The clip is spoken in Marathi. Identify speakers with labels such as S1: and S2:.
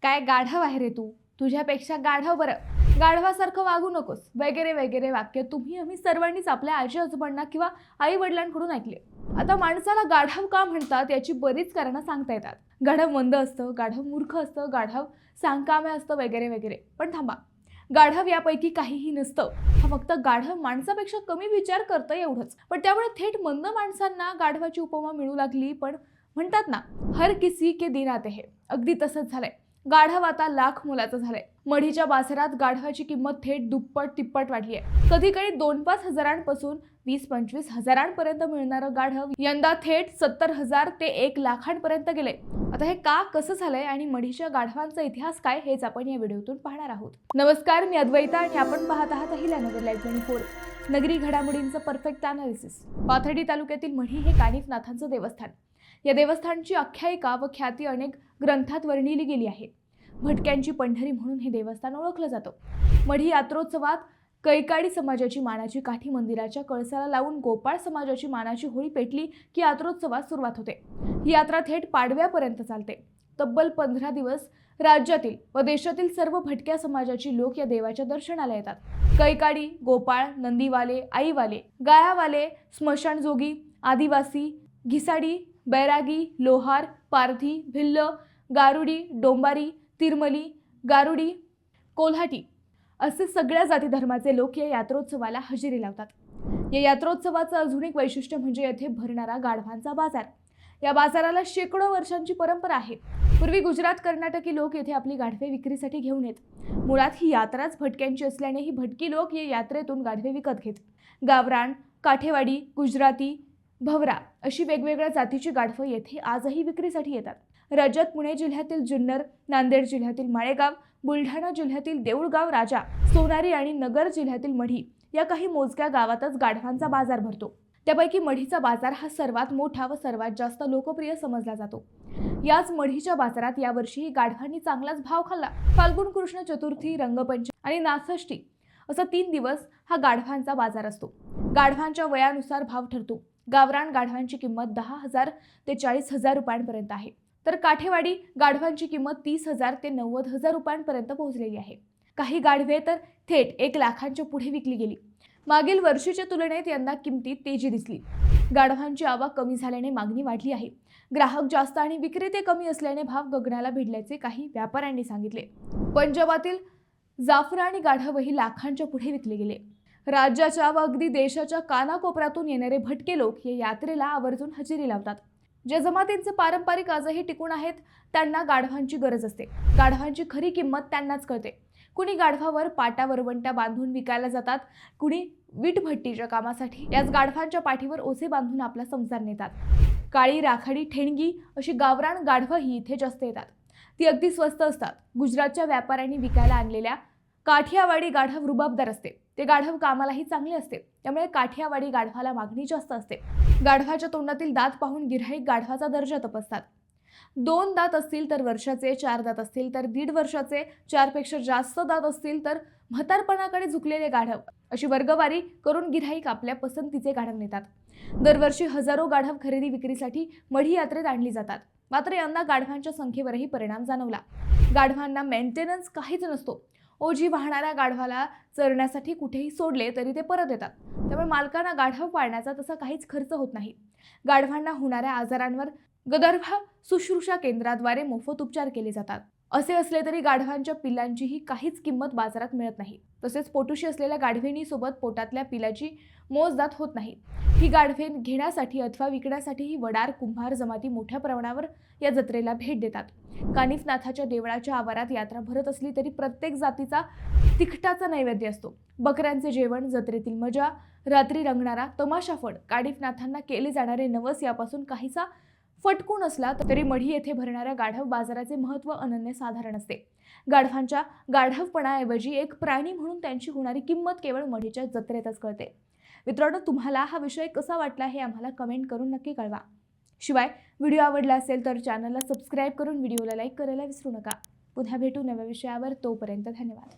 S1: काय गाढव आहे रे तू, तुझ्यापेक्षा गाढव बरं, गाढवासारखं वागू नकोस वगैरे वगैरे वाक्य तुम्ही आम्ही सर्वांनीच आपल्या आजी आजोबांना किंवा आई वडिलांकडून ऐकले। आता माणसाला गाढव का म्हणतात याची बरीच कारणं सांगता येतात। गाढव मंद असतं, गाढव मूर्ख असतं, गाढव सांकामे असतं वगैरे वगैरे। पण थांबा, गाढव यापैकी काहीही नसतं। हा फक्त गाढव माणसापेक्षा कमी विचार करतं एवढंच। पण त्यामुळे थेट मंद माणसांना गाढवाची उपमा मिळू लागली। पण म्हणतात ना, हर किसी के दिन आते हैं, अगदी तसंच झालंय। गाढव आता लाख मोलाचं झालंय। मढीच्या बाजारात गाढवाची किंमत थेट दुप्पट तिप्पट वाढली आहे। कधी काही 2-5 हजारांपासून 20-25 हजारांपर्यंत मिळणारं गाढव यंदा थेट 70,000 ते 1 लाखांपर्यंत गेले। आता हे का कसं झालंय आणि मढीच्या गाढवांचा इतिहास काय हेच आपण या व्हिडिओतून पाहणार आहोत। नमस्कार, मी अद्वैता आणि आपण पाहत आहात अहिल्यानगर लाईव्ह 24, नगरी घडामोडींचं परफेक्ट अनालिसिस। पाथर्डी तालुक्यातील मढी हे कानिफनाथांचं देवस्थान। या देवस्थानची आख्यायिका व ख्याती अनेक ग्रंथात वर्णिली गेली आहे। भटक्यांची पंढरी म्हणून हे देवस्थान ओळखलं जातं। मढी यात्रोत्सवात कैकाडी समाजाची मानाची काठी मंदिराच्या कळसाला लावून गोपाळ समाजाची मानाची होळी पेटली की यात्रोत्सवास सुरुवात होते। ही यात्रा थेट पाडव्यापर्यंत चालते। तब्बल 15 दिवस राज्यातील व देशातील सर्व भटक्या समाजाची लोक या देवाच्या दर्शनाला येतात। कैकाडी, गोपाळ, नंदीवाले, आईवाले, गायावाले, स्मशानजोगी, आदिवासी, घिसाडी, बैरागी, लोहार, पारधी, भिल्ल, गारुडी, डोंबारी, तिरमली, गारुडी, कोल्हाटी असे सगळ्या जाती धर्माचे लोक या यात्रोत्सवाला हजेरी लावतात। या यात्रोत्सवाचं अजून एक वैशिष्ट्य म्हणजे येथे भरणारा गाढवांचा बाजार। या बाजाराला शेकडो वर्षांची परंपरा आहे। पूर्वी गुजरात, कर्नाटकी लोक येथे आपली गाढवे विक्रीसाठी घेऊन येत। मुळात ही यात्राच भटक्यांची असल्याने ही भटकी लोक या यात्रेतून गाढवे विकत घेत। गावरान, काठेवाडी, गुजराती, भवरा अशी वेगवेगळ्या जातीची गाढवं येथे आजही विक्रीसाठी येतात। राज्यात पुणे जिल्ह्यातील जुन्नर, नांदेड जिल्ह्यातील माळेगाव, बुलढाणा जिल्ह्यातील देऊळगाव राजा, सोनारी आणि नगर जिल्ह्यातील मढी या काही मोजक्या गावातच गाढवांचा बाजार भरतो। त्यापैकी मढीचा बाजार हा सर्वात मोठा व सर्वात जास्त लोकप्रिय समजला जातो। याच मढीच्या बाजारात यावर्षीही गाढवांनी चांगलाच भाव खाल्ला। फाल्गुन कृष्ण चतुर्थी, रंगपंचमी आणि नाथषष्ठी असा 3 दिवस हा गाढवांचा बाजार असतो। गाढवांच्या वयानुसार भाव ठरतो। गावरान गाढवांची किंमत 10,000 ते 40,000 रुपयांपर्यंत आहे, तर काठेवाडी गाढवांची किंमत 30,000 ते 90,000 रुपयांपर्यंत पोहोचलेली आहे। काही गाढवे तर थेट 1 लाखांच्या पुढे विकली गेली। मागील वर्षीच्या तुलनेत यंदा किमतीत तेजी दिसली। गाढवांची आवक कमी झाल्याने मागणी वाढली आहे। ग्राहक जास्त आणि विक्रेते कमी असल्याने भाव गगनाला भिडल्याचे काही व्यापाऱ्यांनी सांगितले। पंजाबातील जाफरानी गाढवही लाखांच्या पुढे विकले गेले। राज्याच्या व अगदी देशाच्या कानाकोपऱ्यातून येणारे भटके लोक या यात्रेला आवर्जून हजेरी लावतात। ज्या जमातींचे पारंपरिक आजही टिकून आहेत त्यांना गाढवांची गरज असते। गाढवांची खरी किंमत त्यांनाच कळते। कुणी गाढवावर पाटा वरवंट्या बांधून विकायला जातात, कुणी वीटभट्टीच्या कामासाठी याच गाढवांच्या पाठीवर ओझे बांधून आपला संसार नेतात। काळी, राखाडी, ठेणगी अशी गावरान गाढवही इथे जास्त येतात। ती अगदी स्वस्त असतात। गुजरातच्या व्यापाऱ्यांनी विकायला आणलेल्या काठियावाडी गाढव रुबाबदार असते। ते गाढव कामालाही चांगले असते, त्यामुळे काठियावाडी गाढवाला मागणी जास्त असते। गाढवाच्या तोंडातील दात पाहून गिऱ्हाईक गाढवाचा दर्जा तपासतात। 2 दात असतील तर वर्षाचे, 4 दात असतील तर 1.5 वर्षाचे, 4 पेक्षा जास्त दात असतील तर म्हातारपणाकडे झुकलेले गाढव अशी वर्गवारी करून गिऱ्हाईक आपल्या पसंतीचे गाढव नेतात। दरवर्षी हजारो गाढव खरेदी विक्रीसाठी मढी यात्रेत आणली जातात। मात्र यंदा गाढवांच्या संख्येवरही परिणाम जाणवला। गाढवांना मेंटेनन्स काहीच नसतो। ओझी वाहणाऱ्या गाढवाला चरण्यासाठी कुठेही सोडले तरी ते परत येतात, त्यामुळे मालकांना गाढव पाळण्याचा तसा काहीच खर्च होत नाही। गाढवांना होणाऱ्या आजारांवर गदर्भा शुश्रूषा केंद्राद्वारे मोफत उपचार केले जातात। असे असले तरी गाढवांच्या पिलांचीही काहीच किंमत बाजारात मिळत नाही। तसेच पोटोशी असलेल्या गाढविणीसोबत पोटातल्या पिलाची मोजदात होत नाही। ही गाढवे घेण्यासाठी अथवा विकण्यासाठीही वडार, कुंभार जमाती मोठ्या प्रमाणावर या जत्रेला भेट देतात। कानिफनाथाच्या देवळाच्या आवारात यात्रा भरत असली तरी प्रत्येक जातीचा तिखटाचा नैवेद्य असतो। बकऱ्यांचे जेवण, जत्रेतील मजा, रात्री रंगणारा तमाशाफड, कानिफनाथांना केले जाणारे नवस यापासून काहीसा फटकून असला तरी मढी येथे भरणाऱ्या गाढव बाजाराचे महत्त्व अनन्यसाधारण असते। गाढवांच्या गाढवपणाऐवजी एक प्राणी म्हणून त्यांची होणारी किंमत केवळ मढीच्या जत्रेतच कळते। मित्रांनो, तुम्हाला हा विषय कसा वाटला हे आम्हाला कमेंट करून नक्की कळवा। शिवाय व्हिडिओ आवडला असेल तर चॅनलला सबस्क्राईब करून व्हिडिओला लाईक करायला विसरू नका। पुन्हा भेटू नव्या विषयावर, तोपर्यंत धन्यवाद।